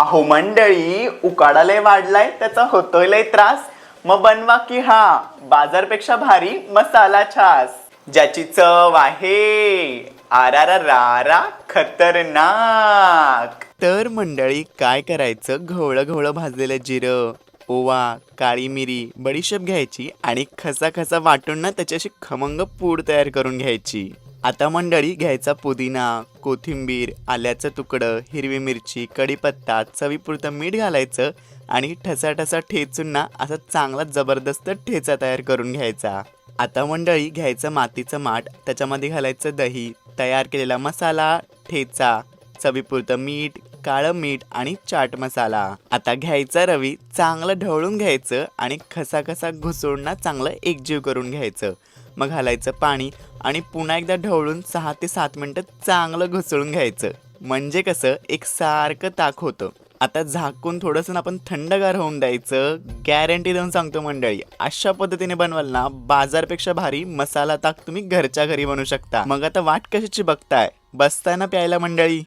अहो मंडळी, उकाडा लय वाढलाय, त्याचा होतोय लय त्रास. मग बनवा की हा बाजारपेक्षा भारी मसाला छास, ज्याची चव आहे आरारारा खतरनाक. तर मंडळी काय करायचं, घवळं घवळं भाजलेलं जिरं, ओवा, काळी मिरी, बडीशेप घ्यायची आणि खसा वाटून ना त्याची अशी खमंग पूड तयार करून घ्यायची. आता मंडळी घ्यायचा पुदिना, कोथिंबीर, आल्याचं तुकडं, हिरवी मिरची, कढीपत्ता, चवीपुरतं मीठ घालायचं आणि ठसा ठेचून ना असा चांगला जबरदस्त ठेचा तयार करून घ्यायचा. आता मंडळी घ्यायचं मातीचं माठ, त्याच्यामध्ये घालायचं दही, तयार केलेला मसाला, ठेचा, चवीपुरतं मीठ, काळं मीठ आणि चाट मसाला. आता घ्यायचा रवी, चांगलं ढवळून घ्यायचं आणि खसा घुसळून ना चांगलं एकजीव करून घ्यायचं. मग घालायचं पाणी आणि पुन्हा एकदा ढवळून 6 ते 7 मिनिटं चांगलं घुसळून घ्यायचं. म्हणजे कसं एक सारखं ताक होतं. आता झाकून थोडंसं आपण थंडगार होऊन द्यायचं. गॅरंटी देऊन सांगतो मंडळी, अशा पद्धतीने बनवाल ना बाजारपेक्षा भारी मसाला ताक तुम्ही घरच्या घरी बनवू शकता. मग आता वाट कशाची बघताय, बसताय ना प्यायला मंडळी.